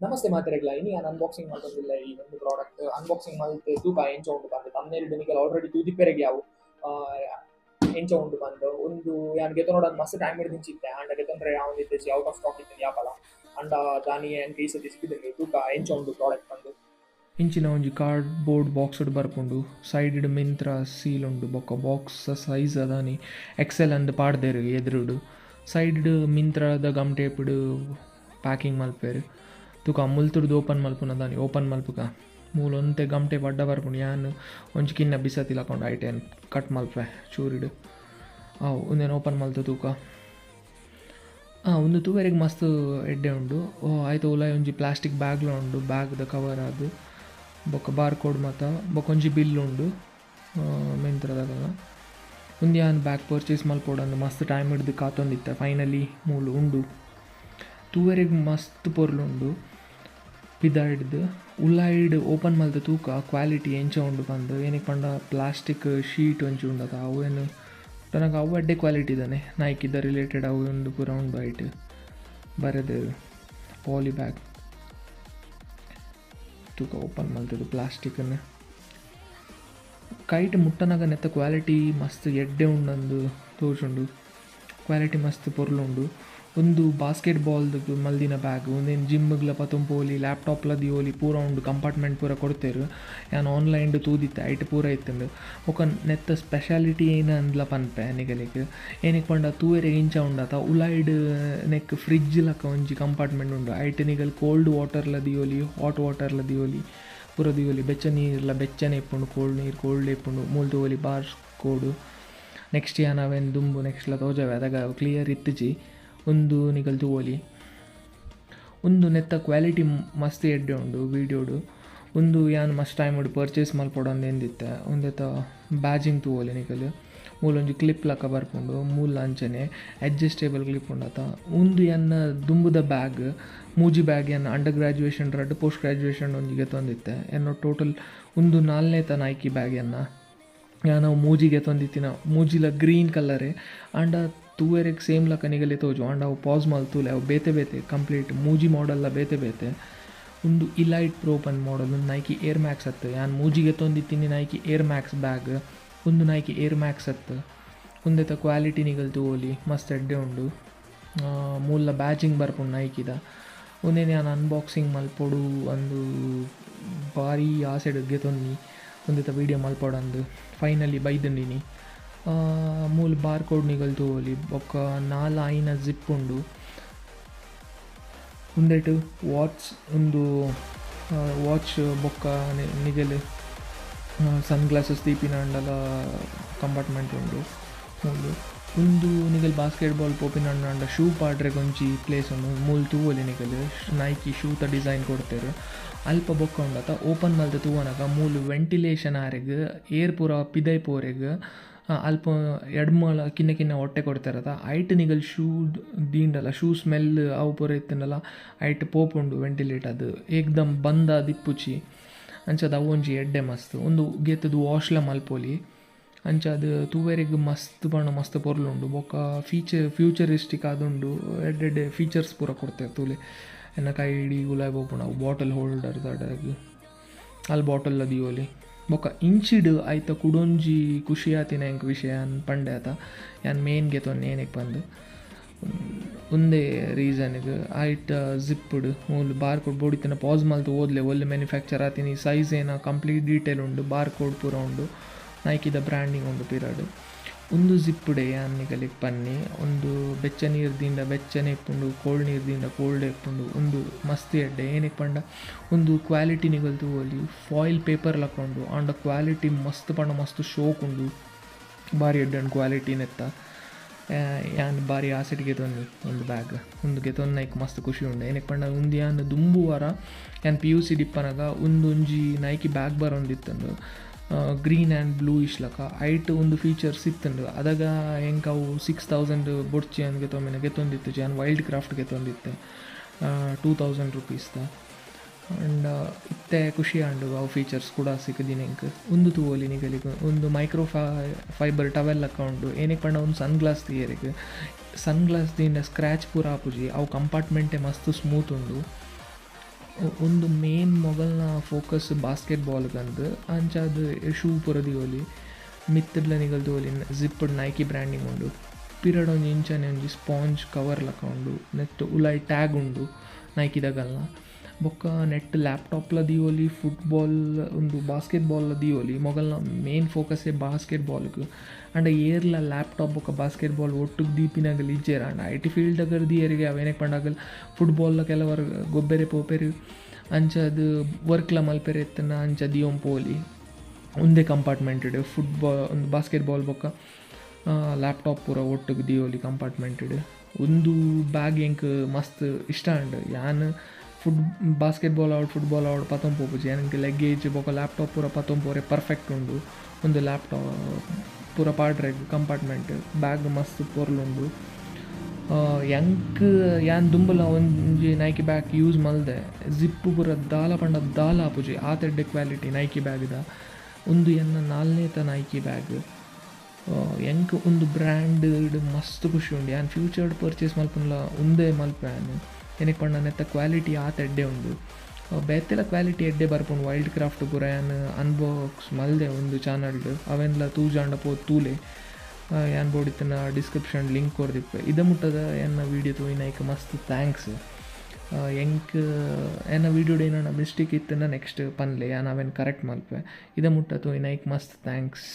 ನಮಸ್ತೆ ಮಾತೆರೆಗ್ಲ ಇನಿ ನಾನು ಅನ್ಬಾಕ್ಸಿಂಗ್ ಮಾಡ್ಕೊಂಡಿಲ್ಲ ಈ ಒಂದು ಪ್ರಾಡಕ್ಟ್ ಅನ್ಬಾಕ್ಸಿಂಗ್ ಮಾಡಿದ್ರೆ ತೂಕ ಎಂಚ ಉಂಟು ಬಂದು ತಮ್ಮನೇಲಿ ನಿಮಗೆ ಆಲ್ರೆಡಿ ತೂದಿಪ್ಪೆರೆಗೆ ಯಾವು ಎಂಚ ಉಂಟು ಬಂದು ಒಂದು ಯಾನ್ ಗೆತ ನೋಡೋದು ಮಸ್ತ್ ಟೈಮ್ ಹಿಡಿದಿಂಚಿತ್ತೆ ಅಂಡ ಗೆತಂದ್ರೆ ಯಾವ ಇದ್ದೇಸಿ ಔಟ್ ಆಫ್ ಸ್ಟಾಕ್ ಇತ್ತು ಯಾಪಲ ಅಂಡ ದಾನಿ ಏನು ಈ ಸತಿ ಸಿಕ್ಕಿದ್ರೆ ತೂಕ ಎಂಚ ಉಂಟು ಪ್ರಾಡಕ್ಟ್ ಬಂದು ಇಂಚಿನ ಒಂಜಿ ಕಾರ್ಡ್ಬೋರ್ಡ್ ಬಾಕ್ಸ್ ಬರ್ಪುಂಡು ಸೈಡ್ ಮಿಂತ್ರ ಸೀಲ್ ಉಂಡು ಬೊಕ್ಕ ಬಾಕ್ಸ್ ಸೈಜ್ ಅದಾನಿ ಎಕ್ಸೆಲ್ ಅಂದ್ ಪಾಡ್ದೇರು ಎದುರುಡು side ಮಿಂತ್ರದ gum taped packing ಮಲ್ಪೇರು ತುಕ ಮುಲ್ತುಡ್ದು open ಮಲ್ಪುನ ದಾನಿ ಓಪನ್ ಮಲ್ಪುಗ ಮೂಲೊಂತೆ ಗಮ್ ಟೇಪ್ ಅಡ್ಡ ಬರ್ಪುಂಡು ಯಾನು ಒಂಜಿ ಕಿನ್ನ ಬಿಸತಿ ಲಕೊಂಡು ಐಟೇನು ಕಟ್ ಮಲ್ಪೆ ಚೂರಿಡು ಅವು ಒಂದೇನು ಓಪನ್ ಮಲ್ತು ತೂಕ ಒಂದು ತೂವೆರೆಗೆ ಮಸ್ತ್ ಎಡ್ಡೆ ಉಂಡು ಆಯ್ತು ಉಲಾಯ್ ಒಂಜಿ ಪ್ಲಾಸ್ಟಿಕ್ ಬ್ಯಾಗ್ಲ ಉಂಡು ಬ್ಯಾಗ್ದ ಕವರ್ ಅದು ಬೊಕ್ಕ ಬಾರ್ ಕೋಡ್ ಮಾತ ಬೊಕ್ಕ ಒಂಜಿ ಬಿಲ್ ಉಂಡು ಮೆಂತ್ರದಾಗ ಒಂದು ಯಾನ್ ಬ್ಯಾಗ್ ಪರ್ಚೇಸ್ ಮಲ್ಪೋಡಂದು ಮಸ್ತ್ ಟೈಮ್ ಹಿಡ್ದು ಕಾತೊಂದಿತ್ತೆ ಫೈನಲಿ ಮೂಲು ಉಂಡು ತೂವೆರೆಗೆ ಮಸ್ತ್ ಪೊರ್ಲುಂಡು ಪಿದ ಹಿಡ್ದು ಉಳ್ಳಾಯಿಡ್ ಓಪನ್ ಮಲ್ದ ತೂಕ ಕ್ವಾಲಿಟಿ ಎಂಚ ಉಂಡು ಬಂದು ಏನಕ್ಕೆ ಪಂಡ ಪ್ಲಾಸ್ಟಿಕ್ ಶೀಟ್ ಒಂಚು ಉಂಡದ ಅವು ಏನು ನನಗೆ ಅವು ಅಡ್ಡೆ ಕ್ವಾಲಿಟಿ ಇದ್ದಾನೆ ನೈಕಿದ್ದ ರಿಲೇಟೆಡ್ ಅವು ಒಂದು ಪೂರ ಉಂಡು ಐಟ್ ಬರೆದು ಪಾಲಿ ಬ್ಯಾಗ್ ತೂಕ ಓಪನ್ ಮಲ್ತದ್ದು ಪ್ಲಾಸ್ಟಿಕನ್ನು ಕೈಟ್ ಮುಟ್ಟನಾಗ ನೆತ್ತ ಕ್ವಾಲಿಟಿ ಮಸ್ತ್ ಎಡ್ಡೆ ಉಂಡಂದು ತೋರ್ಸುಂಡು ಕ್ವಾಲಿಟಿ ಮಸ್ತ್ ಪೊರ್ಲುಂಡು ಒಂದು ಬಾಸ್ಕೆಟ್ ಬಾಲ್ದು ಮಲ್ದಿನ ಬ್ಯಾಗ್ ಒಂದೇನು ಜಿಮ್ಗ್ಲ ಪತಂಪೋಲಿ ಲ್ಯಾಪ್ಟಾಪ್ಲ ದಿಯೋಲಿ ಪೂರ ಉಂಡು ಕಂಪಾರ್ಟ್ಮೆಂಟ್ ಪೂರ ಕೊಡ್ತೇರು ನಾನು ಆನ್ಲೈನ್ಡು ತೂದಿತ್ತೆ ಐಟ್ ಪೂರ ಇತ್ತಂಡು ಒಕ್ಕ ನೆತ್ತ ಸ್ಪೆಷಾಲಿಟಿ ಏನು ಅಂದ್ಲ ಪನ್ಪೆ ನಿಗಲಿಗೆ ಏನಕ್ಕೆ ಪಂಡ ತೂವೆರೆ ಇಂಚ ಉಂಡತ ಉಲಾಯ್ಡ್ ನೆಕ್ ಫ್ರಿಜ್ ಲಕ್ಕ ಒಂಜಿ ಕಂಪಾರ್ಟ್ಮೆಂಟ್ ಉಂಡು ಐಟ್ ನಿಗಲ್ ಕೋಲ್ಡ್ ವಾಟರ್ಲ ದಿಯೋಲಿ ಹಾಟ್ ವಾಟರ್ಲ ದಿಯೋಲಿ ಪೂರ ದಿಯೋಲಿ ಬೆಚ್ಚ ನೀರ್ಲ ಬೆಚ್ಚನೆ ಇಪ್ಪುಂಡು ಕೋಲ್ಡ್ ನೀರು ಕೋಲ್ಡ್ ಇಪ್ಪುಂಡು ಮೂಲ್ ತೋಲಿ ಬಾರ್ ಕೋಡು ನೆಕ್ಸ್ಟ್ ನಾವೇನು ದುಂಬು ನೆಕ್ಸ್ಟ್ಲ ತೋಜವೆ ಅದಾಗ ಕ್ಲಿಯರ್ ಇತ್ತಿಜಿ ಒಂದು ನಿಗಲ್ ತೂವೋಲಿ ಒಂದು ನೆತ್ತ ಕ್ವಾಲಿಟಿ ಮಸ್ತ್ ಎಡ್ಡೆ ಉಂಡು ವೀಡಿಯೋಡು ಒಂದು ಯಾನ್ ಮಸ್ಟ್ ಟೈಮ್ ಉಂಡು ಪರ್ಚೇಸ್ ಮಲ್ಪೊಡೊಂದು ಎಂದಿತ್ತೆ ಒಂದೆತ್ತ ಬ್ಯಾಜಿಂಗ್ ತೂವೋಲಿ ನಿಗಲ್ ಮೂಲೊಂಜಿ ಕ್ಲಿಪ್ ಲಕ್ಕ ಬರ್ಪುಂಡು ಮೂಲ ಅಂಚನೆ ಅಡ್ಜಸ್ಟೇಬಲ್ ಕ್ಲಿಪ್ ಉಂಡತ ಒಂದು ಎನ್ನ ದುಂಬುದ ಬ್ಯಾಗ್ ಮೂಜಿ ಬ್ಯಾಗ್ ಎನ್ನ ಅಂಡರ್ ಗ್ರ್ಯಾಜುಯೇಷನ್ ರಡ್ಡು ಪೋಸ್ಟ್ ಗ್ರ್ಯಾಜುಯೇಷನ್ ಒಂಜಿಗೆ ತಂದಿತ್ತೆ ಎನ್ನೋ ಟೋಟಲ್ ಒಂದು 4ನೇತ ನೈಕಿ ಬ್ಯಾಗ್ ಎನ್ನ ನಾವು ಮೂಜಿಗೆ ತಂದಿತ್ತಿನ ಮೂಜಿಲ ಗ್ರೀನ್ ಕಲರೇ ಅಂಡ ತೂವೆರೆಗೆ ಸೇಮ್ ಲಕ್ಕ ನಿಗಲೆ ತೋಜು ಅಂಡ್ ಅವು ಪಾಸ್ ಮಲ್ತೂಲೆ ಅವು ಬೇತೆ ಬೇತೆ ಕಂಪ್ಲೀಟ್ ಮೂಜಿ ಮಾಡಲ್ಲ ಬೇತೆ ಬೇತೆ ಒಂದು ಇಲೈಟ್ ಪ್ರೋ ಪನ್ ಮಾಡಲ್ ಒಂದು ನೈಕಿ ಏರ್ ಮ್ಯಾಕ್ಸ್ ಹತ್ತು ಯಾನು ಮೂಜಿಗೆ ತಂದಿತ್ತೀನಿ ನೈಕಿ ಏರ್ ಮ್ಯಾಕ್ಸ್ ಬ್ಯಾಗ್ ಒಂದು ನೈಕಿ ಏರ್ ಮ್ಯಾಕ್ಸ್ ಹತ್ತು ಒಂದೇತ ಕ್ವಾಲಿಟಿ ನಿಗಲ್ ತೂವೋಲಿ ಮಸ್ತ್ ಎಡ್ಡೆ ಉಂಡು ಮೂಲ ಬ್ಯಾಜಿಂಗ್ ಬರ್ಪುಂಡು ನೈಕಿದ ಒಂದೇನು ನಾನು ಅನ್ಬಾಕ್ಸಿಂಗ್ ಮಲ್ಪೊಡು ಒಂದು ಭಾರಿ ಆಸೆಡ್ಗೆ ತೊಂದಿ ಒಂದೇತ ವೀಡಿಯೋ ಮಲ್ಪೊಡಂದು ಫೈನಲಿ ಬೈದಂಡಿನಿ ಮೂಲ ಬಾರ್ ಕೋಡ್ ನಿಗಲ್ ತೂವೋಲಿ ಬೊಕ್ಕ 4 ಆಯಿನ ಜಿಪ್ ಉಂಡು ಒಂದೇಟು ಒಂದು ವಾಚ್ ಬೊಕ್ಕ ನಿಗಲ್ ಸನ್ ಗ್ಲಾಸಸ್ ದೀಪಿನ ಅಂಡಲ ಕಂಪಾರ್ಟ್ಮೆಂಟ್ ಉಂಡು ಮೂಲು ಒಂದು ನಿಗಲ್ ಬಾಸ್ಕೆಟ್ ಬಾಲ್ ಪೋಪಿನ ಅಂಡ ಶೂ ಪಾಡ್ರೆ ಗೊಂಚಿ ಪ್ಲೇಸ್ ಉಂಡು ಮೂಲು ತೂವೋಲಿ ನಿಗಲ್ ನೈಕಿ ಶೂತ ಡಿಸೈನ್ ಕೊಡ್ತೇರು ಅಲ್ಪ ಬೊಕ್ಕ ಉಂಡತ ಓಪನ್ ಮಲ್ತ ತೂವನಗ ಮೂಲು ವೆಂಟಿಲೇಷನ್ ಆರೆಗ್ ಏರ್ ಪೂರ ಪಿದೈ ಪೋರೆಗ್ ಅಲ್ಪ ಎಡ್ಮಲ ಕಿನ್ನ ಕಿನ್ನ ಹೊಟ್ಟೆ ಕೊಡ್ತಾರದ ಐಟ್ ನಿಗಲ್ ಶೂ ದೀಂಡಲ್ಲ ಶೂ ಸ್ಮೆಲ್ ಅವು ಪೂರ ಇತ್ತಂಡಲ್ಲ ಐಟ್ ಪೋಪುಂಡು ವೆಂಟಿಲೇಟ್ ಅದು ಏಕ್ದಮ್ ಬಂದ ದಿಪ್ಪುಚಿ ಅಂಚದ ಅವು ಒಂಜಿ ಎಡ್ಡೆ ಮಸ್ತ್ ಒಂದು ಗೆತ್ತದು ವಾಶ್ಲ ಮಲ್ಪೊಲಿ ಅಂಚ ಅದು ತೂವೆರೆಗ್ ಮಸ್ತ್ ಬಣ್ಣ ಮಸ್ತ್ ಪೊರ್ಲುಂಡು ಬೊಕ್ಕ ಫ್ಯೂಚರಿಸ್ಟಿಕ್ ಆದುಂಡು ಎಡ್ಡೆಡ್ಡೆ ಫೀಚರ್ಸ್ ಪೂರ ಕೊಡ್ತೇವೆ ತೂಲೆ ಎನ್ನ ಕೈ ಹಿಡಿ ಗುಲಾಬ್ ಓಪುಂಡು ಅವು ಬಾಟಲ್ ಹೋಲ್ಡರ್ ದಡಗ್ ಅಲ್ಲಿ ಬಾಟಲ್ ದಿಯೋಲಿ ಬೊಕ್ಕ ಇಂಚಿಡ್ ಆಯ್ತ ಕುಡೊಂಜಿ ಖುಷಿ ಆತಿನ ಎಂಕ್ ವಿಷಯ ಪಂಡೆ ಆತ ಯಾನ್ ಮೇನ್ ಗೆತೊನ್ ಏನಕ್ಕೆ ಬಂದು ಒಂದೇ ರೀಸನ್ಗೆ ಆಯ್ತ ಜಿಪ್ಪುಡ್ ಮೂಲು ಬಾರ್ ಕೋಡ್ ಬೋಡಿತ್ತಿನ ಪಾಸ್ ಮಲ್ತು ಓದ್ಲೆ ಒಳ್ಳೆ ಮ್ಯಾನುಫ್ಯಾಕ್ಚರ್ ಆತೀನಿ ಸೈಜ್ ಏನ ಕಂಪ್ಲೀಟ್ ಡೀಟೇಲ್ ಉಂಡು ಬಾರ್ ಕೋಡ್ ಪೂರ ಉಂಡು ನೈಕಿದ ಬ್ರ್ಯಾಂಡಿಂಗ್ ಉಂಡು ಪಿರಾಡ್ ಒಂದು ಜಿಪ್ಪುಡೆ ಯಾನಿಗಲಿಗೆ ಪನ್ನಿ ಒಂದು ಬೆಚ್ಚ ನೀರ್ದಿಂದ ಬೆಚ್ಚನೆ ಇಪ್ಪುಂಡು ಕೋಲ್ಡ್ ನೀರ್ದಿಂದ ಕೋಲ್ಡ್ ಇಪ್ಪುಂಡು ಒಂದು ಮಸ್ತ್ ಎಡ್ಡೆ ಏನಕ್ಕೆ ಪಂಡ ಒಂದು ಕ್ವಾಲಿಟಿ ನಿಗಲ್ ತೂವೋಲಿ ಫಾಯಿಲ್ ಪೇಪರ್ ಲಕ್ಕೊಂಡು ಅಂಡ ಕ್ವಾಲಿಟಿ ಮಸ್ತ್ ಪಂಡ ಮಸ್ತ್ ಶೋಕ್ ಉಂಡು ಭಾರಿ ಎಡ್ಡೆ ಕ್ವಾಲಿಟಿ ನೆತ್ತ ಯಾನ್ ಭಾರಿ ಆಸೆಟ್ಗೆ ತೊಂದು ಒಂದು ಬ್ಯಾಗ್ ಒಂದು ಗೆತೊಂದು ನೈಕ್ ಮಸ್ತ್ ಖುಷಿ ಉಂಡು ಏನಕ್ಕೆ ಪಂಡ ಒಂದು ಯಾನ್ ದುಂಬುವಾರ ಯಾನ್ PUC ಡಿಪ್ಪನಾಗ ಒಂದೊಂಜಿ ನೈಕಿ ಬ್ಯಾಗ್ ಬರೋಂದಿತ್ತಂದು ಗ್ರೀನ್ ಆ್ಯಂಡ್ ಬ್ಲೂ ಇಶ್ಲಕ ಐಟ್ ಒಂದು ಫೀಚರ್ಸ್ ಇತ್ತಂಡು ಅದಾಗ ಹೆಂಗೆ ಅವು 6000 ಬೊಡ್ಚಿ ಅನ್ಗೆ ತೊಂಬೆನ ಗೆತ್ತೊಂದಿತ್ತು ಜಾನ್ ವೈಲ್ಡ್ ಕ್ರಾಫ್ಟ್ಗೆ ತೊಂದಿತ್ತೆ 2000 ರೂಪೀಸ್ದ ಆ್ಯಂಡ್ ಇತ್ತೆ ಖುಷಿ ಆಂಡು ಅವು ಫೀಚರ್ಸ್ ಕೂಡ ಸಿಕ್ಕದಿನ ಎಂಕ್ ಒಂದು ತೂವೋಲಿ ನಿಗಲಿಗೆ ಒಂದು ಮೈಕ್ರೋ ಫೈಬರ್ ಟವೆಲ್ ಅಕೌಂಡು ಏನಕ್ಕೆ ಪಂಡ ಒಂದು ಸನ್ ಗ್ಲಾಸ್ ತೀಯರಿಗೆ ಸನ್ ಗ್ಲಾಸ್ ದಿಂದ ಸ್ಕ್ರ್ಯಾಚ್ ಪೂರ ಆಪುಜಿ ಅವು ಕಂಪಾರ್ಟ್ಮೆಂಟೇ ಮಸ್ತ್ ಸ್ಮೂತ್ ಉಂಡು ಒಂದು ಮೇನ್ ಮೊಗಲ್ನ ಫೋಕಸ್ ಬಾಸ್ಕೆಟ್ಬಾಲ್ಗಂದು ಅಂಚಾದ ಶೂ ಪೂರ ದಿವೊಲಿ ಮಿತ್ತಡ್ಲ ನಿಗಲ್ ತೋಲಿ ಜಿಪ್ಪಡ್ ನೈಕಿ ಬ್ರ್ಯಾಂಡಿಂಗ್ ಉಂಡು ಪಿರಡ್ ಒಂಜಿ ಇಂಚನೆ ಒಂಜಿ ಸ್ಪಾಂಜ್ ಕವರ್ ಲಕ ಉಂಡು ನೆಟ್ ಉಲಾಯ್ ಟ್ಯಾಗ್ ಉಂಡು ನೈಕಿದಾಗಲ್ನ ಬೊಕ್ಕ ನೆಟ್ ಲ್ಯಾಪ್ಟಾಪ್ಲ ದಿವೊಲಿ ಫುಟ್ಬಾಲ್ ಒಂದು ಬಾಸ್ಕೆಟ್ಬಾಲ್ ದಿವೊಲಿ ಮೊಗಲ್ನ ಮೇನ್ ಫೋಕಸ್ಸೇ ಬಾಸ್ಕೆಟ್ಬಾಲ್ಗ್ ಅಂಡ ಏರ್ಲ ಲ್ಯಾಪ್ಟಾಪ್ ಬೊಕ್ಕ ಬಾಸ್ಕೆಟ್ಬಾಲ್ ಒಟ್ಟುಗ್ ದೀಪಿನಾಗಲ್ ಇಜ್ಜೇರ ಅಂಡ ಐ ಟಿ ಫೀಲ್ಡಗರ್ ದಿಯರಿಗೆ ಅವೇನಕ್ಕೆ ಪಂಡಾಗಲ್ ಫುಟ್ಬಾಲ್ ಕೆಲವರು ಗೊಬ್ಬೆರೆ ಪೋಪೆರು ಅಂಚದು ವರ್ಕ್ಲ ಮಲ್ಪೆರೆ ಎತ್ತನ ಅಂಚ ದಿಯೋಂ ಪೋಲಿ ಒಂದೇ ಕಂಪಾರ್ಟ್ಮೆಂಟೆಡ್ ಫುಟ್ಬಾಲ್ ಒಂದು ಬಾಸ್ಕೆಟ್ಬಾಲ್ ಬೊಕ್ಕ ಲ್ಯಾಪ್ಟಾಪ್ ಪೂರ ಒಟ್ಟಿಗೆ ದಿಯೋಲಿ ಕಂಪಾರ್ಟ್ಮೆಂಟೆಡ್ ಒಂದು ಬ್ಯಾಗ್ ಎಂಕ್ ಮಸ್ತ್ ಇಷ್ಟ ಅಂಡ್ ಯಾನ್ ಬಾಸ್ಕೆಟ್ಬಾಲ್ ಆಡ್ ಫುಟ್ಬಾಲ್ ಆಡ್ ಪತೊಂದು ಪೋಪುಜಿ ಯಾನಂಗೆ ಲಗ್ಗೇಜ್ ಬೊಕ ಲ್ಯಾಪ್ಟಾಪ್ ಪೂರ ಪತೊಂದು ಪೋರೆ ಪರ್ಫೆಕ್ಟ್ ಉಂಡು ಒಂದು ಲ್ಯಾಪ್ಟಾಪ್ ಪೂರ ಪಾಡ್ರೆಗ್ ಕಂಪಾರ್ಟ್ಮೆಂಟ್ ಬ್ಯಾಗ್ ಮಸ್ತ್ ಪೊರ್ಲುಂಡು ಎಂಕ್ ಯಾನ್ ದುಂಬುಲ ಒಂಜಿ ನೈಕಿ ಬ್ಯಾಗ್ ಯೂಸ್ ಮಲ್ದೆ ಜಿಪ್ಪು ಪೂರ ದಾಲ ಪಂಡ ದಾಲ ಆಪುಜಿ ಆತೆಡ್ಡೆ ಕ್ವಾಲಿಟಿ ನೈಕಿ ಬ್ಯಾಗ್ದ ಒಂದು ಎನ್ನ 4ನೇತ ನೈಕಿ ಬ್ಯಾಗ್ ಎಂಕ್ ಒಂದು ಬ್ರ್ಯಾಂಡ್ ಮಸ್ತ್ ಖುಷಿ ಉಂಡು ಯಾನ್ ಫ್ಯೂಚರ್ಡ್ ಪರ್ಚೇಸ್ ಮಲ್ಪುನ್ಲ ಒಂದೇ ಮಲ್ಪೆನ್ ಏನಕ್ಕೆ ಪಂಡ ನೆತ್ತ ಕ್ವಾಲಿಟಿ ಆತೆಡ್ಡೆ ಉಂಡು ಬೇತೆಲ ಕ್ವಾಲಿಟಿ ಎಡ್ಡೆ ಬರ್ಪುಂಡು ವೈಲ್ಡ್ ಕ್ರಾಫ್ಟ್ ಪೂರ ಯಾನ್ ಅನ್ಬಾಕ್ಸ್ ಮಲ್ದೆ ಒಂದು ಚಾನಲ್ಡ್ ಅವೆನ್ಲ ತೂಜಾಂಡ ಪೋ ತೂಲೆ ಯಾನ್ ಬೋಡಿತ್ತನ ಡಿಸ್ಕ್ರಿಪ್ಷನ್ ಲಿಂಕ್ ಕೊರ್ದಿಪ್ಪೆ ಇದ ಮುಟ್ಟದ ಎನ್ನ ವೀಡಿಯೋ ತೂಯಿನೈಕ್ ಮಸ್ತ್ ಥ್ಯಾಂಕ್ಸ್ ಎಂಕ್ ಎನ್ನ ವೀಡಿಯೋಡ್ ಏನಾನ ಮಿಸ್ಟೇಕ್ ಇತ್ತನ ನೆಕ್ಸ್ಟ್ ಪನ್ಲೆ ಯಾನ್ ಅವೆನ್ ಕರೆಕ್ಟ್ ಮಲ್ಪೆ ಇದ ಮುಟ್ಟ ತೂಯಿನೈಕ್ ಮಸ್ತ್ ಥ್ಯಾಂಕ್ಸ್.